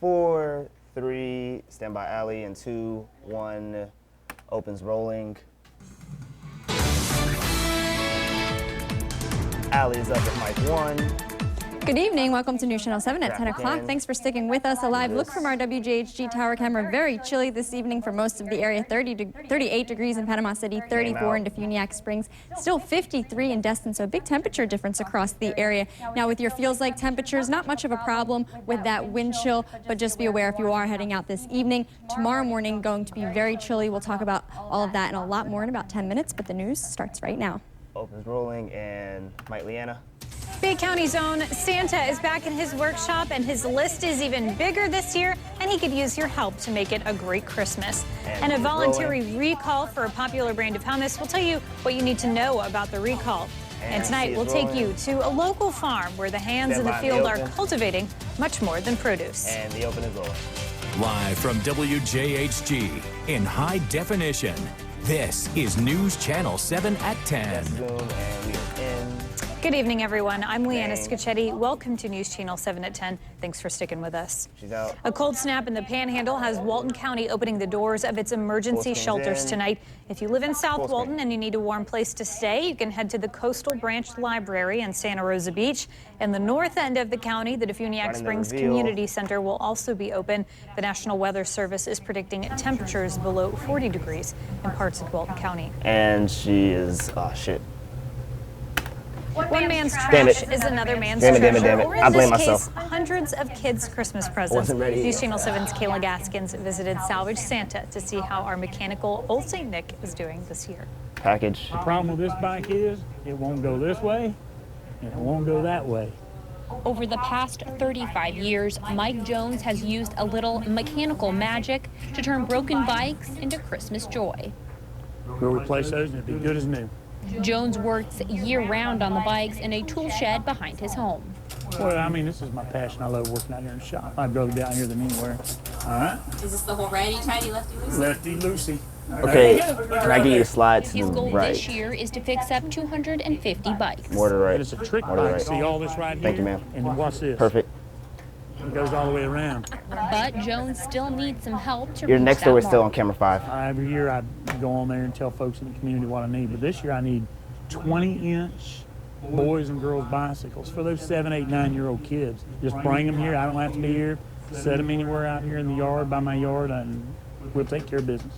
4, 3, standby alley, and 2, 1, opens rolling. Alley is up at mic 1. Good evening. Welcome to News Channel 7 at 10 o'clock. Thanks for sticking with us. A live look from our WJHG tower camera. Very chilly this evening for most of the area. 38 degrees in Panama City, 34 in Defuniak Springs, still 53 in Destin, so a big temperature difference across the area. Now with your feels like temperatures, not much of a problem with that wind chill, but just be aware if you are heading out this evening. Tomorrow morning going to be very chilly. We'll talk about all of that and a lot more in about 10 minutes, but the news starts right now. Opens rolling, and Mike Leanna. Bay County's own Santa is back in his workshop, and his list is even bigger this year, and he could use your help to make it a great Christmas. And a voluntary recall for a popular brand of hummus will tell you what you need to know about the recall. And tonight we'll take you to a local farm where the hands in the field are cultivating much more than produce. And the open is rolling. Live from WJHG in high definition, this is News Channel 7 at 10. Zoom, and we are in. Good evening, everyone. I'm Leanna Scacchetti. Welcome to News Channel 7 at 10. Thanks for sticking with us. She's out. A cold snap in the Panhandle has Walton County opening the doors of its emergency shelters tonight. If you live in South Walton and you need a warm place to stay, you can head to the Coastal Branch Library in Santa Rosa Beach. In the north end of the county, the Defuniak Springs Community Center will also be open. The National Weather Service is predicting temperatures below 40 degrees in parts of Walton County. And she is, oh shit. One man's trash is another man's treasure. Or in this case, hundreds of kids' Christmas presents. News Channel 7's Kayla Gaskins visited Salvage Santa to see how our mechanical Old St. Nick is doing this year. Package. The problem with this bike is it won't go this way and it won't go that way. Over the past 35 years, Mike Jones has used a little mechanical magic to turn broken bikes into Christmas joy. We'll replace those and it'll be good as new. Jones works year-round on the bikes in a tool shed behind his home. Well, I mean, this is my passion. I love working out here in the shop. I'd rather be out here than anywhere. All right. Is this the whole righty-tighty, lefty-loosey? Lefty-loosey. Okay, can I get you a slide to His the goal right? this year is to fix up 250 bikes. More to the right. It's a trick More to the bike. right. See all this right here? Thank you, ma'am. And then watch this. Perfect. It goes all the way around. But Jones still needs some help to Your reach next that door is still on mark. camera 5. Every year I go on there and tell folks in the community what I need. But this year I need 20-inch boys and girls bicycles for those 7, 8, 9-year-old kids. Just bring them here. I don't have to be here. Set them anywhere out here in the yard, by my yard, and we'll take care of business.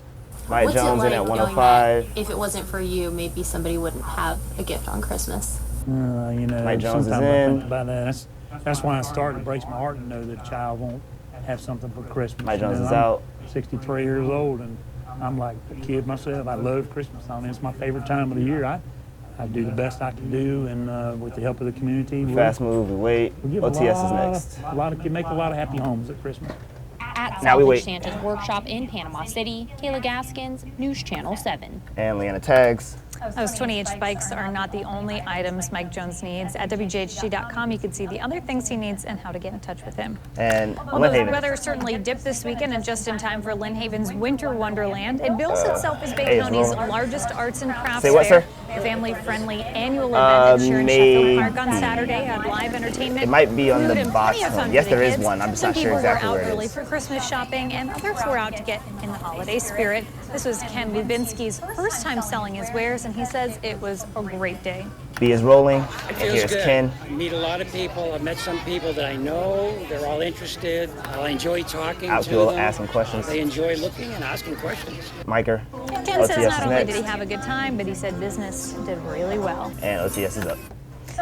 Mike Jones in at 105. If it wasn't for you, maybe somebody wouldn't have a gift on Christmas. You know, Mike Jones is sometimes I think in. about that. That's why I started. It breaks my heart to know that a child won't have something for Christmas. Mike Jones You know, is out. I'm 63 years old, and I'm like a kid myself. I love Christmas. I mean, it's my favorite time of the year. I do the best I can do, and with the help of the community, Fast move and wait. OTS is next. Make a lot of happy homes at Christmas. At Now we Salvage wait. Santa's workshop in Panama City, Kayla Gaskins, News Channel 7. And Leanna tags. Those 20-inch bikes are not the only items Mike Jones needs. At WJHG.com, you can see the other things he needs and how to get in touch with him. And Although the Lynn weather certainly dipped this weekend and just in time for Lynn Haven's Winter Wonderland, it bills itself as Bay hey, it's County's rolling. largest arts and crafts Say what, fair. sir? The family-friendly annual event here in Sheffield Park on maybe. Saturday had live entertainment. It might be on food, the and box plenty of one. fun Yes, for the there is kids. one. I'm just Some not sure people exactly were where out it early is. for Christmas shopping, and others were out to get in the holiday spirit. This was Ken Lubinski's first time selling his wares, and he says it was a great day. B is rolling. It And feels here's good. Ken. I meet a lot of people. I've met some people that I know. They're all interested. I enjoy talking to Outfield them. asking questions. They enjoy looking and asking questions. Miker. Ken OTS says is not only next. did he have a good time, but he said business did really well. And OTS is up.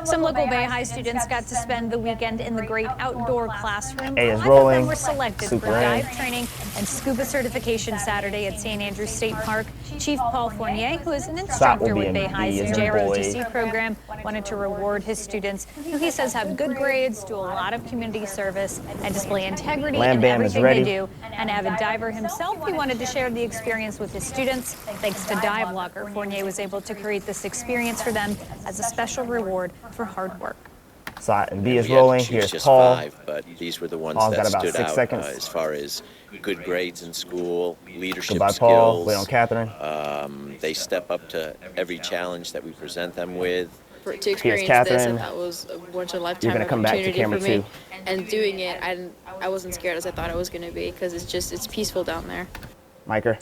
Some local Bay High students got to spend the weekend in the great outdoor classroom. A is 5 rolling. of them were selected Super for dive in. training and scuba certification Saturday at St. Andrews State Park. Chief Paul Fournier, who is an instructor be with in Bay B High's as in JROTC boy. program, wanted to reward his students, who he says have good grades, do a lot of community service, and display integrity Lamb in Bam is everything ready. they do. An avid diver himself, he wanted to share the experience with his students. Thanks to Dive Locker, Fournier was able to create this experience for them as a special reward for hard work. Side and B We is had to rolling. choose Here's just Paul. 5, but these were the ones Paul's that got about stood 6 out seconds. as far as good grades in school, leadership Goodbye, skills. Paul. Wait on Catherine. They step up to every challenge that we present them with. to experience this, I thought was a once-in-a-lifetime opportunity for me. And doing it, I wasn't scared as I thought I was going to be, because it's peaceful down there. Miker.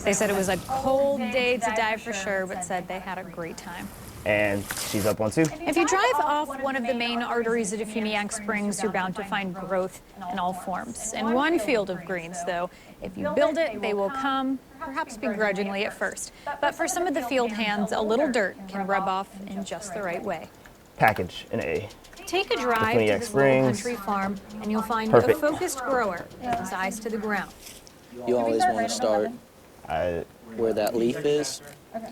They said it was a cold day to dive for sure, but said they had a great time. And she's up 1-2. If you drive off one of the main arteries at Defuniak Springs, you're bound to find growth in all forms. In one field of greens, though, if you build it, they will come, perhaps begrudgingly at first. But for some of the field hands, a little dirt can rub off in just the right way. Package an A. Take a drive to this little country farm, and you'll find a focused grower with his eyes to the ground. You always want to start where that leaf is,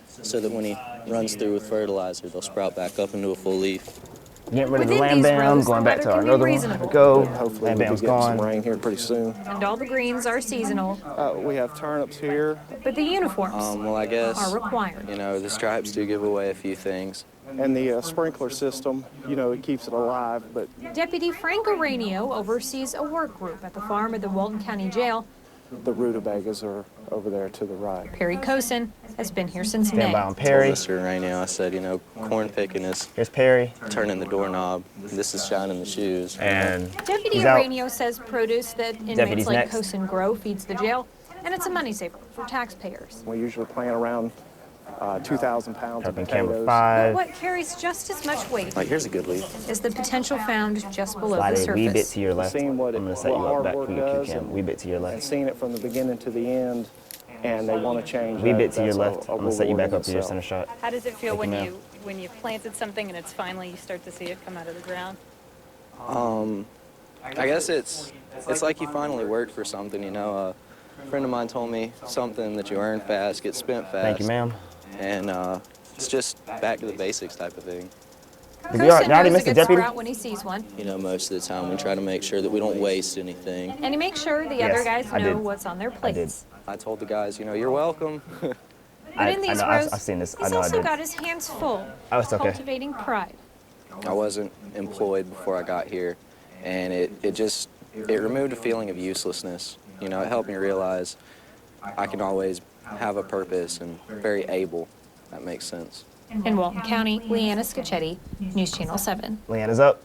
so that when he runs through with fertilizer, they'll sprout back up into a full leaf. Getting rid of the lamb bam, going back to our northern one. There we go. Hopefully lamb we'll bam's be getting gone. some rain here pretty soon. And all the greens are seasonal. We have turnips here. But the uniforms well, I guess, are required. You know, the stripes do give away a few things. And the sprinkler system, you know, it keeps it alive. But Deputy Frank Aranio oversees a work group at the farm at the Walton County Jail. the rutabagas are over there to the right. Perry Cosin has been here since Stand May. by on Perry. Mr. right now, I said, you know, corn picking is Here's Perry. turning the doorknob. This is shining the shoes. And Deputy he's out. Aranio says produce that inmates Deputy's like next. Cosin grow feeds the jail, and it's a money saver for taxpayers. We usually plant around 2,000 pounds of Up in camera potatoes. 5. What carries just as much weight Like, here's a good leaf. is the potential found just below Slide the a wee bit surface. to your left. Seeing what I'm going to set you what up hard back work for your does cue cam. and- Wee bit to your And left. seeing it from the beginning to the end, and they want to change Wee that, bit to your that's left. a I'm going to set you reward back in up to your itself. center shot. How does it feel Thank you, when ma'am. you've planted something and it's finally you start to see it come out of the ground? I guess it's like you finally worked for something, you know. A friend of mine told me something that you earn fast, get spent fast. Thank you, ma'am. And it's just back to the basics type of thing. Did we already knows miss a the good deputy? sprout when he sees one, You know, most of the time we try to make sure that we don't waste anything. and he makes sure the Yes, other guys I know did. what's on their I did. plates. I told the guys, you know, you're welcome. But in these know, rows, I've seen this. I he's know I also did. got his hands full, Oh, it's okay. cultivating pride. I wasn't employed before I got here, and it removed a feeling of uselessness. You know, it helped me realize I can always have a purpose and very able. That makes sense. In Walton County, Leanna Scacchetti, News Channel 7. Leanna's up.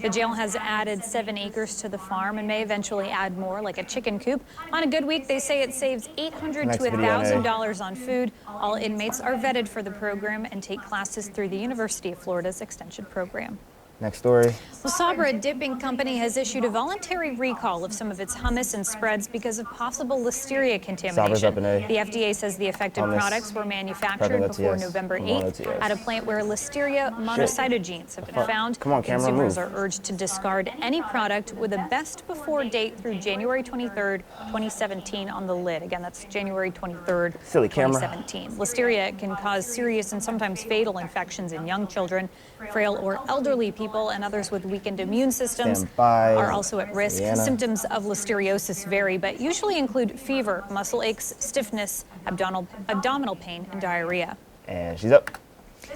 The jail has added 7 acres to the farm and may eventually add more, like a chicken coop. On a good week, they say it saves $800 Next to video, $1,000 on food. All inmates are vetted for the program and take classes through the University of Florida's extension program. Next story. The Sabra Dipping Company has issued a voluntary recall of some of its hummus and spreads because of possible listeria Sabra's up contamination. in A. The FDA says the affected Hummus, products were manufactured prepping before OTS, November I'm on 8th OTS. at a plant where Listeria monocytogenes have been Fuck. found. Come on, camera, Consumers move. are urged to discard any product with a best before date through January 23rd, 2017 on the lid. Again, that's January 23rd, Silly camera. 2017. Listeria can cause serious and sometimes fatal infections in young children, frail or elderly people, and others with weakened immune systems Stand by. are also at risk. Leanna. Symptoms of listeriosis vary, but usually include fever, muscle aches, stiffness, abdominal pain, and diarrhea. And she's up.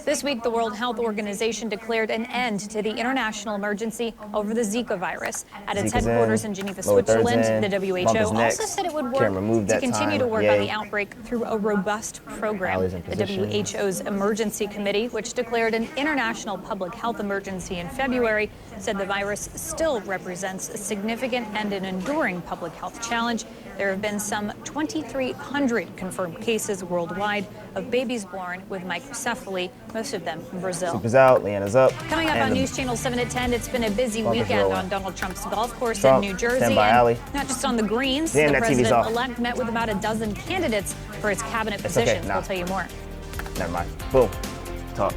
This week, the World Health Organization declared an end to the international emergency over the Zika virus. At its Zika's headquarters in. in Geneva, Lower third's Switzerland, in. the Bump is WHO also next. said it would Camera, move work to that continue time. to work Yay. on the outbreak through a robust program. Allie's in The position. WHO's Emergency Committee, which declared an international public health emergency in February, said the virus still represents a significant and an enduring public health challenge. There have been some 2,300 confirmed cases worldwide of babies born with microcephaly, most of them in Brazil. Super's out. Leanna's up. Coming up And on the News Channel 7 at 10, it's been a busy Bumpers weekend rolling. on Donald Trump's golf course Trump, in New Jersey. stand by, and Allie. not just on the greens. Damn, the that TV's off. president-elect met with about a dozen candidates for his cabinet It's okay, positions. nah. We'll tell you more. Never mind. Boom. Talk.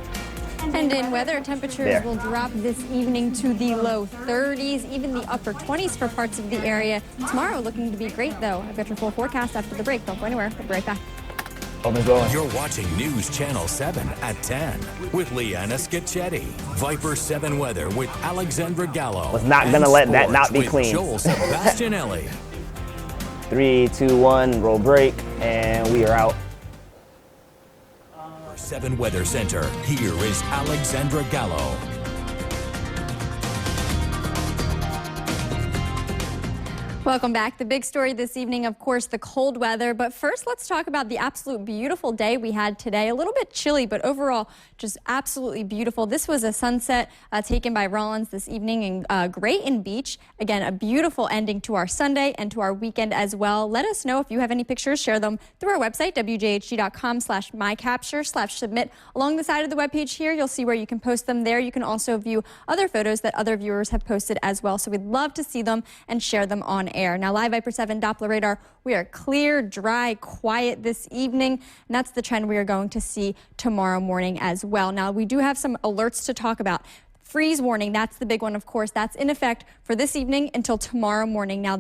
And in weather, temperatures There. will drop this evening to the low 30s, even the upper 20s for parts of the area. Tomorrow looking to be great, though. I've got your full forecast after the break. Don't go anywhere. We'll be right back. Opens rolling. You're watching News Channel 7 at 10 with Leanna Scacchetti. Viper 7 weather with Alexandra Gallo. Was not gonna And let that sports not be with clean. Joel Sebastianelli. 3, 2, 1. Roll break. And we are out. 7 Weather Center. Here is Alexandra Gallo. Welcome back. The big story this evening, of course, the cold weather. But first, let's talk about the absolute beautiful day we had today. A little bit chilly, but overall, just absolutely beautiful. This was a sunset taken by Rollins this evening in Grayton Beach. Again, a beautiful ending to our Sunday and to our weekend as well. Let us know if you have any pictures. Share them through our website, wjhg.com/mycapture/submit. Along the side of the webpage here, you'll see where you can post them there. You can also view other photos that other viewers have posted as well. So we'd love to see them and share them on air. Now, Live Viper 7 Doppler radar, we are clear, dry, quiet this evening, and that's the trend we are going to see tomorrow morning as well. Now, we do have some alerts to talk about. Freeze warning, that's the big one, of course. That's in effect for this evening until tomorrow morning. Now,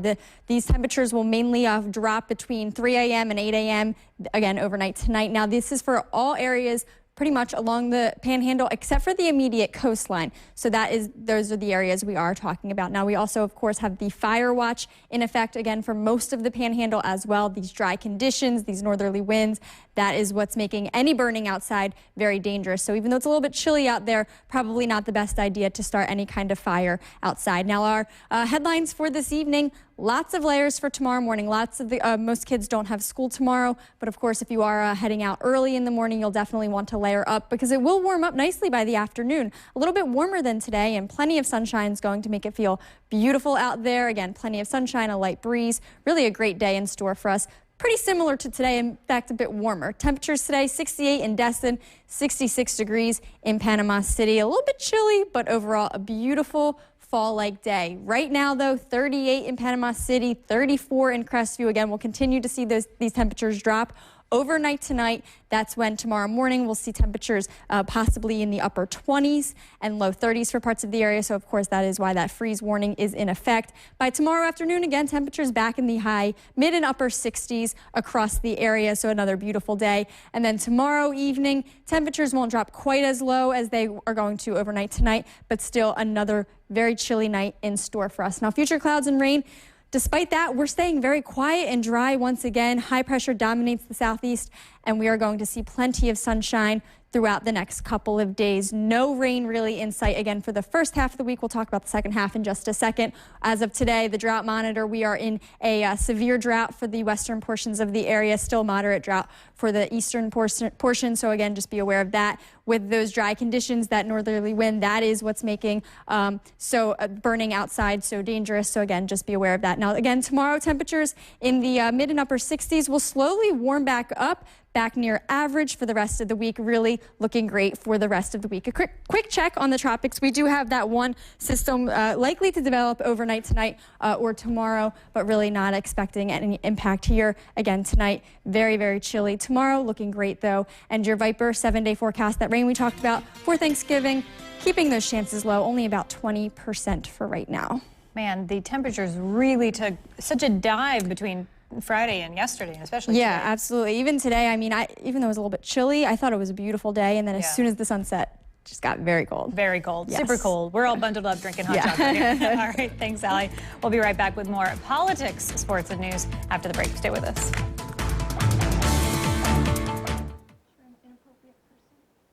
these temperatures will mainly drop between 3 a.m. and 8 a.m., again, overnight tonight. Now, this is for all areas pretty much along the Panhandle, except for the immediate coastline. So those are the areas we are talking about. Now, we also, of course, have the fire watch in effect, again, for most of the Panhandle as well. These dry conditions, these northerly winds, that is what's making any burning outside very dangerous. So even though it's a little bit chilly out there, probably not the best idea to start any kind of fire outside. Now, our headlines for this evening, lots of layers for tomorrow morning. Most kids don't have school tomorrow, but of course, if you are heading out early in the morning, you'll definitely want to layer up because it will warm up nicely by the afternoon. A little bit warmer than today, and plenty of sunshine is going to make it feel beautiful out there. Again, plenty of sunshine, a light breeze, really a great day in store for us. Pretty similar to today, in fact, a bit warmer. Temperatures today, 68 in Destin, 66 degrees in Panama City. A little bit chilly, but overall a beautiful fall-like day. Right now, though, 38 in Panama City, 34 in Crestview. Again, we'll continue to see these temperatures drop. Overnight tonight, that's when tomorrow morning we'll see temperatures possibly in the upper 20s and low 30s for parts of the area. So, of course, that is why that freeze warning is in effect. By tomorrow afternoon, again, temperatures back in the high mid and upper 60s across the area. So another beautiful day. And then tomorrow evening, temperatures won't drop quite as low as they are going to overnight tonight, but still another very chilly night in store for us. Now, future clouds and rain. Despite that, we're staying very quiet and dry once again. High pressure dominates the southeast, and we are going to see plenty of sunshine throughout the next couple of days. No rain really in sight again for the first half of the week. We'll talk about the second half in just a second. As of today, the drought monitor, we are in a severe drought for the western portions of the area, still moderate drought for the eastern portion. So again, just be aware of that. With those dry conditions, that northerly wind, that is what's making burning outside so dangerous. So again, just be aware of that. Now, again, tomorrow temperatures in the mid and upper 60s will slowly warm back up, back near average for the rest of the week. Really looking great for the rest of the week. A quick check on the tropics. We do have that one system likely to develop overnight tonight or tomorrow, but really not expecting any impact here. Again, tonight, very, very chilly. Tomorrow, looking great, though. And your Viper 7-day forecast, that rain we talked about for Thanksgiving, keeping those chances low, only about 20% for right now. Man, the temperatures really took such a dive between Friday and yesterday, especially today. Today. Absolutely. Even today, I mean, even though it was a little bit chilly, I thought it was a beautiful day. And then as soon as the sun set, just got very cold. Very cold. Yes. Super cold. We're all bundled up drinking hot chocolate here. All right. Thanks, Allie. We'll be right back with more politics, sports, and news after the break. Stay with us.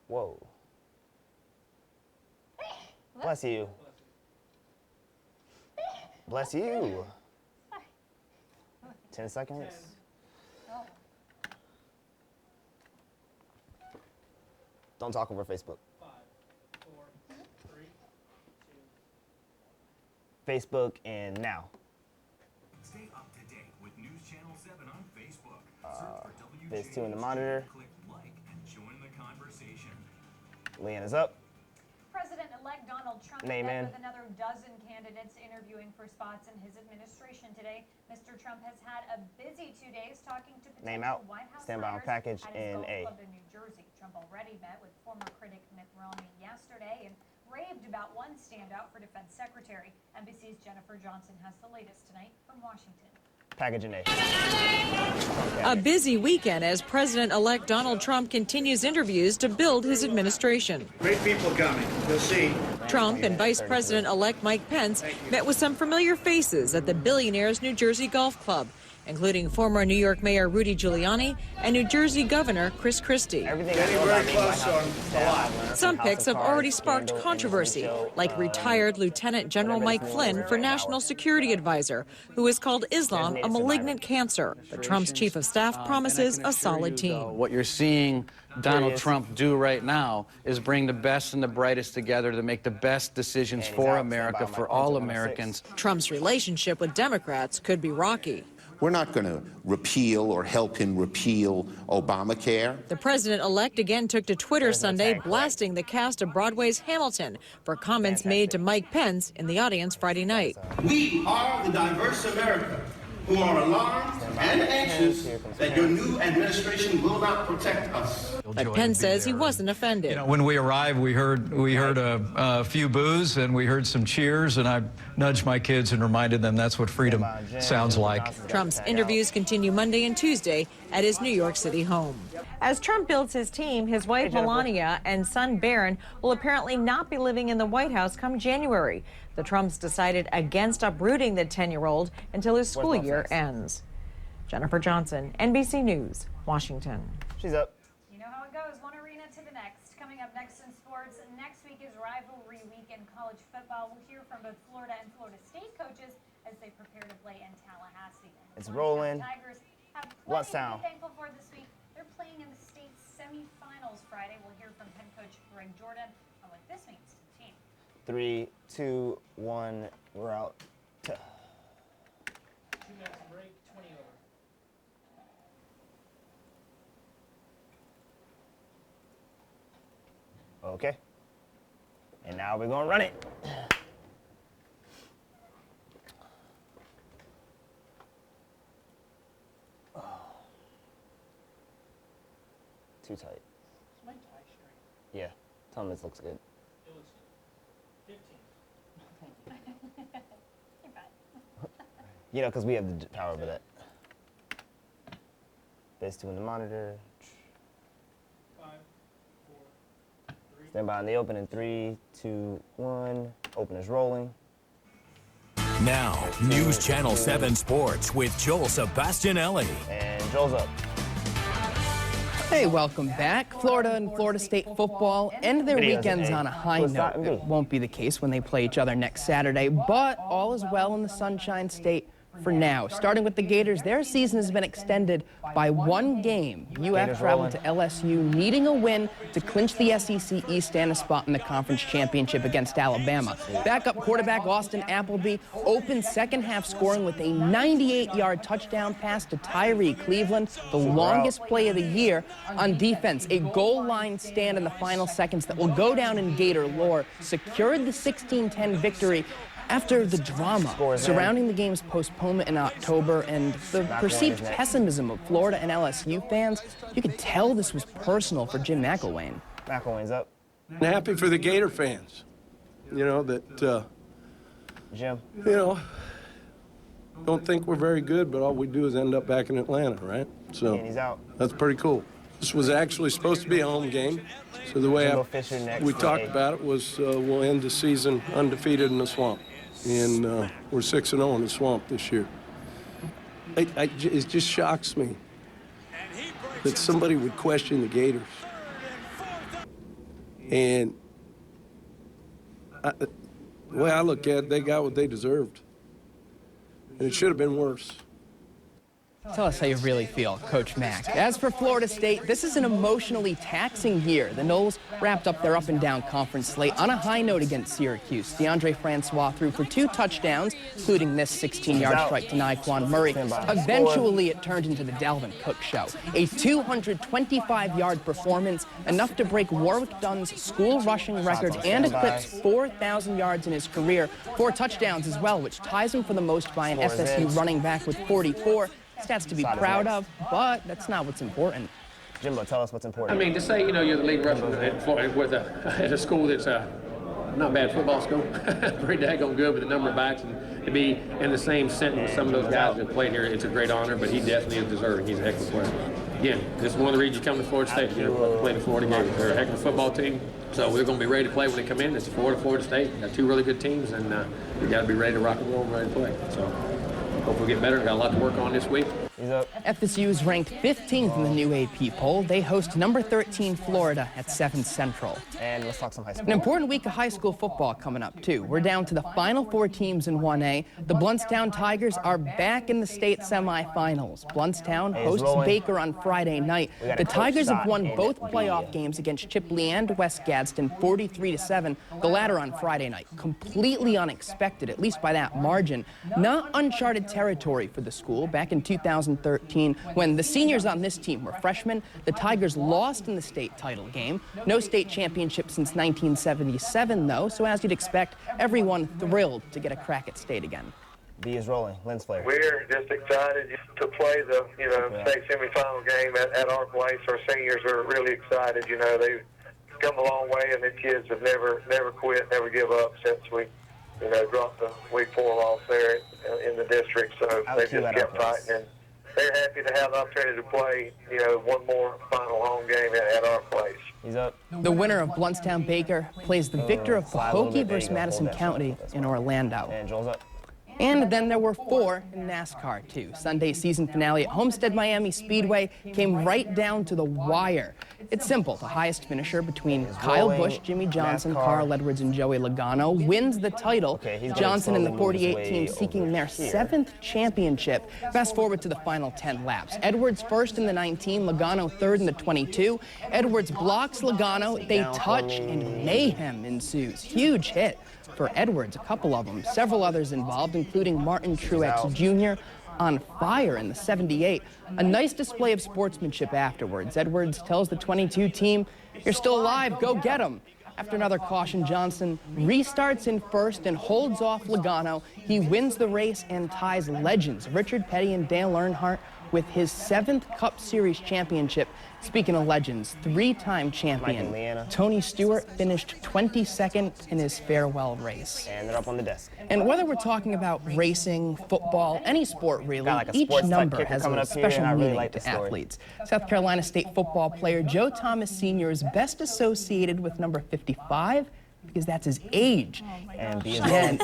Whoa. Bless you. Bless you. 10 seconds. Don't talk over Facebook. 5, 4, 3, 2. Facebook and now. Stay up to date with News Channel 7 on Facebook. Search for WJHG. There's 2 in the monitor. Click like and join the conversation. Leanna's up. President-elect Donald Trump Name met in. with another dozen candidates interviewing for spots in his administration today. Mr. Trump has had a busy 2 days talking to potential Name out. White House Stand by on hires package at his in golf A. club in New Jersey. Trump already met with former critic Mitt Romney yesterday and raved about one standout for Defense Secretary. NBC's Jennifer Johnson has the latest tonight from Washington. Package in A. A busy weekend as President-elect Donald Trump continues interviews to build his administration. Great people coming. You'll see. Trump and Vice President-elect Mike Pence met with some familiar faces at the billionaire's New Jersey Golf Club including former New York Mayor Rudy Giuliani and New Jersey Governor Chris Christie. Some picks have already sparked controversy, like retired Lieutenant General Mike Flynn for National Security Advisor, who has called Islam a malignant cancer. But Trump's chief of staff promises a solid team. What you're seeing Donald Trump do right now is bring the best and the brightest together to make the best decisions for America, for all Americans. Trump's relationship with Democrats could be rocky. We're not going to repeal or help him repeal Obamacare. The president-elect again took to Twitter Sunday, blasting the cast of Broadway's Hamilton for comments made to Mike Pence in the audience Friday night. We are the diverse America who are alarmed and anxious that your new administration will not protect us. But Pence says he wasn't offended. You know, when we arrived, we heard a few boos and we heard some cheers, and I nudged my kids and reminded them that's what freedom sounds like. Trump's interviews continue Monday and Tuesday at his New York City home. As Trump builds his team, his wife Melania and son Barron will apparently not be living in the White House come January. The Trumps decided against uprooting the 10-year-old until his school year ends. Jennifer Johnson, NBC News, Washington. She's up. You know how it goes, one arena to the next. Coming up next in sports, next week is rivalry week in college football. We'll hear from both Florida and Florida State coaches as they prepare to play in Tallahassee. It's rolling. Tigers have What's plenty to down? be thankful for this week. They're playing in the state's semifinals Friday. We'll hear from head coach Greg Jordan on what this means to the team. 3, 2, 1, we're out. 2 minutes break, 20 over. Okay. And now we're going to run it. Oh. Too tight. It's my tie string. Yeah. Tell them this looks good. It looks 15. You know, because we have the power over that. Base 2 in the monitor. 5, 4, 3. Stand by in the open in 3, 2, 1. Open is rolling. Now, News Channel 7 Sports with Joel Sebastianelli. And Joel's up. Hey, welcome back. Florida and Florida State football end their weekends on a high note. It won't be the case when they play each other next Saturday, but all is well in the Sunshine State for now. Starting with the Gators, their season has been extended by 1 game. UF traveled to LSU, needing a win to clinch the SEC East and a spot in the conference championship against Alabama. Backup quarterback Austin Appleby opened second half scoring with a 98-yard touchdown pass to Tyree Cleveland, the longest play of the year. On defense, a goal line stand in the final seconds that will go down in Gator lore secured the 16-10 victory after the drama surrounding the game's postponement in October and the perceived pessimism of Florida and LSU fans. You could tell this was personal for Jim McElwain. McElwain's up. I'm happy for the Gator fans. You know, that, Jim. You know, don't think we're very good, but all we do is end up back in Atlanta, right? So And he's out. that's pretty cool. This was actually supposed to be a home game. So the way we talked about it was we'll end the season undefeated in the swamp. And we're 6-0 in the swamp this year. It just shocks me that somebody would question the Gators. And the way I look at it, they got what they deserved. And it should have been worse. Tell us how you really feel, Coach Mack. As for Florida State, this is an emotionally taxing year. The Noles wrapped up their up-and-down conference slate on a high note against Syracuse. DeAndre Francois threw for 2 touchdowns, including this 16-yard strike to Naquan Murray. Eventually, it turned into the Dalvin Cook show. A 225-yard performance, enough to break Warwick Dunn's school rushing record and eclipse 4,000 yards in his career. 4 touchdowns as well, which ties him for the most by an FSU running back with 44. Stats to be proud of, but that's not what's important. Jimbo, tell us what's important. I mean, to say, you know, you're the lead rusher at Florida with at a school that's not bad football school, pretty daggone good with the number of backs, and to be in the same sentence with some of those guys that played here, it's a great honor, but he definitely is deserving. He's a heck of a player. Again, this is one of the reasons you come to Florida State, you know, play the Florida Gators. They're a heck of a football team, so we're going to be ready to play when they come in. It's Florida State. We've got 2 really good teams, and we got to be ready to rock and roll and ready to play. So. Hope we get better. Got a lot to work on this week. FSU is ranked 15th in the new AP poll. They host number 13 Florida at 7 Central. And let's talk some high school. An important week of high school football coming up, too. We're down to the final 4 teams in 1A. The Blountstown Tigers are back in the state semifinals. Blountstown hosts Baker on Friday night. The Tigers have won both playoff games against Chipley and West Gadsden 43-7, the latter on Friday night. Completely unexpected, at least by that margin. Not uncharted territory for the school. Back in 2013, when the seniors on this team were freshmen, the Tigers lost in the state title game. No state championship since 1977, though, so as you'd expect, everyone thrilled to get a crack at state again. B is rolling. Lens Flair. We're just excited to play the state semifinal game at our place. Our seniors are really excited. They've come a long way, and the kids have never quit, never give up since we dropped the week 4 loss there in the district. So they've just kept fighting, and they're happy to have the opportunity to play, one more final home game at our place. He's up. The winner of Blountstown Baker plays the victor of Pahokee versus Madison County in Orlando. And Joel's up. And then there were 4 in NASCAR, too. Sunday's season finale at Homestead Miami Speedway came right down to the wire. It's simple. The highest finisher between Kyle Busch, Jimmy Johnson, Carl Edwards, and Joey Logano wins the title. Johnson and the 48 team seeking their 7th championship. Fast forward to the final 10 laps. Edwards first in the 19, Logano third in the 22. Edwards blocks Logano. They touch, and mayhem ensues. Huge hit for Edwards, a couple of them. Several others involved, including Martin Truex Jr. on fire in the 78. A nice display of sportsmanship afterwards. Edwards tells the 22 team, "You're still alive, go get them." After another caution, Johnson restarts in first and holds off Logano. He wins the race and ties legends Richard Petty and Dale Earnhardt with his 7th Cup Series championship. Speaking of legends, 3-time champion Tony Stewart finished 22nd in his farewell race. And they're up on the desk. And whether we're talking about racing, football, any sport really, each number has a special meaning to athletes. South Carolina State football player Joe Thomas Sr. is best associated with number 55 because that's his age. And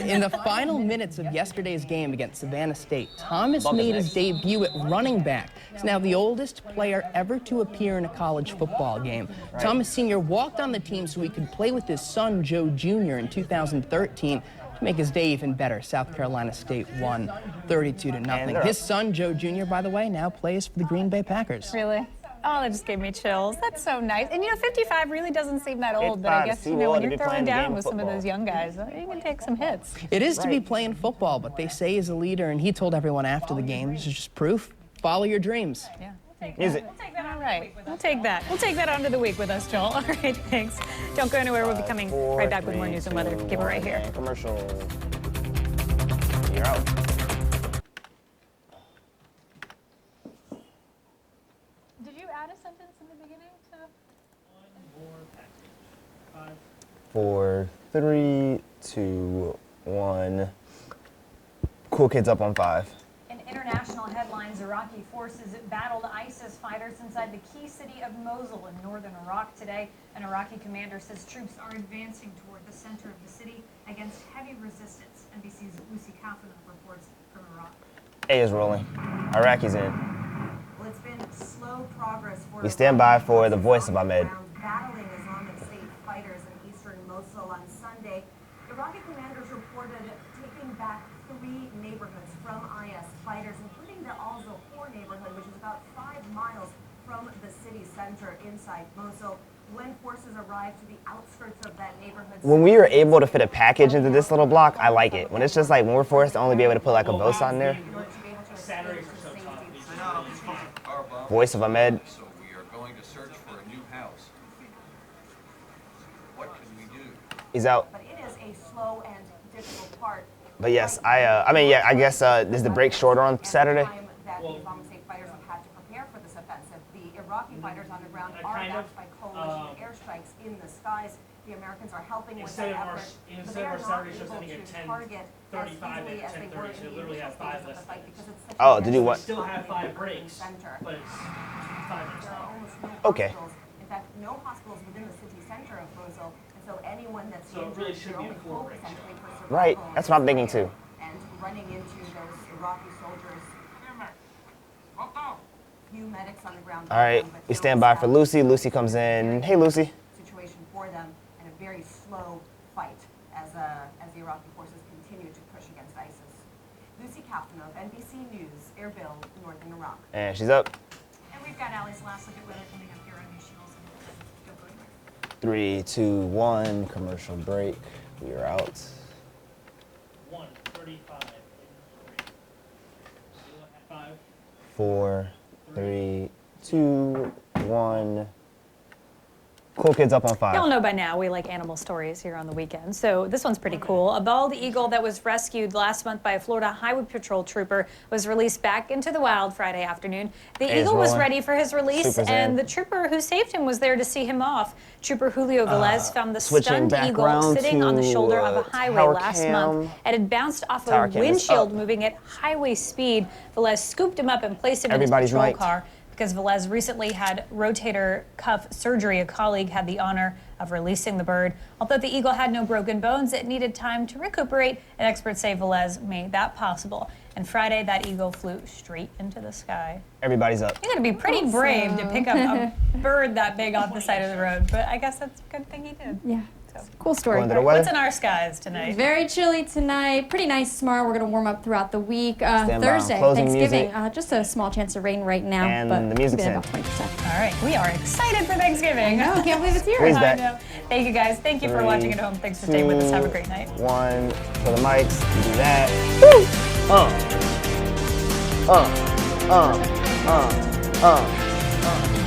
in the final minutes of yesterday's game against Savannah State, Thomas made his debut at running back. He's now the oldest player ever to appear in a college football game. Thomas Sr. walked on the team so he could play with his son, Joe Jr. in 2013. To make his day even better, South Carolina State won 32-0. His son, Joe Jr., by the way, now plays for the Green Bay Packers. Really? Oh, that just gave me chills. That's so nice. And 55 really doesn't seem that old, but I guess, when you're throwing down with some of those young guys, you can take some hits. It is to be playing football, but they say he's a leader, and he told everyone after the game, this is just proof. Follow your dreams. Yeah. We'll take that. All right. We'll take that. We'll take that onto the week with us, Joel. All right, thanks. Don't go anywhere. We'll be coming right back with more news and weather. Keep it right here. Commercial. You're out. Did you add a sentence in the beginning to? 4, 3, 2, 1. Cool Kids up on 5. In international headlines, Iraqi forces battled ISIS fighters inside the key city of Mosul in northern Iraq today. An Iraqi commander says troops are advancing toward the center of the city against heavy resistance. NBC's Lucy Kaufman reports from Iraq. A is rolling. Iraqis in. Well, it's been slow progress for We stand by for the voice of Ahmed. battling Islamic State fighters in eastern Mosul on Sunday. Iraqi commanders reported taking back 3 neighborhoods from IS fighters, including the Al-Zahor neighborhood, which is about 5 miles from the city center inside Mosul. When forces arrived to the outskirts of that neighborhood. When we are able to fit a package into this little block, I like it. When it's just like when we're forced to only be able to put like a boson there. Voice of Ahmed. So we are going to search for a new house. What can we do? He's out. But it is a slow and difficult part. But yes, I guess is the break shorter on Saturday? That the Islamic State fighters have had to prepare for this offensive. The Iraqi fighters on the ground are backed by coalition airstrikes in the skies. The Americans are helping with that effort. Instead of our Saturday shows ending at 10:35 and 10:30, so we literally have 5 less minutes. Oh, to do what? We still have 5 breaks, but it's 5 minutes long. Okay. In fact, no hospitals within the city center of Mosul, and so anyone that's So it really should be a full break. essentially for survival. Right, that's what I'm thinking too. And running into those Iraqi soldiers. Few medics on the ground. All right, we stand by for Lucy. Lucy comes in. Hey, Lucy. Situation for them and a very slow fight as the Iraqi forces continue to push against ISIS. Lucy Captain of NBC News, Erbil, northern Iraq. And she's up. And we've got Allie's last look at weather coming up here on News Channel 7. Don't go anywhere. 3, 2, 1. Commercial break. We are out. 1:35. 4, 3, 2, 1. Cool Kids up on 5. Y'all know by now we like animal stories here on the weekend, so this one's pretty cool. A bald eagle that was rescued last month by a Florida Highway Patrol trooper was released back into the wild Friday afternoon. The eagle was ready for his release, and the trooper who saved him was there to see him off. Trooper Julio Velez found the stunned eagle sitting on the shoulder of a highway last month and had bounced off a windshield moving at highway speed. Velez scooped him up and placed him in his patrol car. Because Velez recently had rotator cuff surgery, a colleague had the honor of releasing the bird. Although the eagle had no broken bones, it needed time to recuperate, and experts say Velez made that possible. And Friday, that eagle flew straight into the sky. Everybody's up. You got to be pretty brave to pick up a bird that big off the side of the road, but I guess that's a good thing he did. Yeah. Cool story. What's in our skies tonight? Very chilly tonight. Pretty nice tomorrow. We're going to warm up throughout the week. Thursday, closing Thanksgiving. Just a small chance of rain right now. And but the music's in. about 20%. All right. We are excited for Thanksgiving. I know. Can't believe it's here. Please I bet. know. Thank you, guys. Thank you for watching at home. Thanks for staying with us. Have a great night. 1. For the mics. You do that. Woo!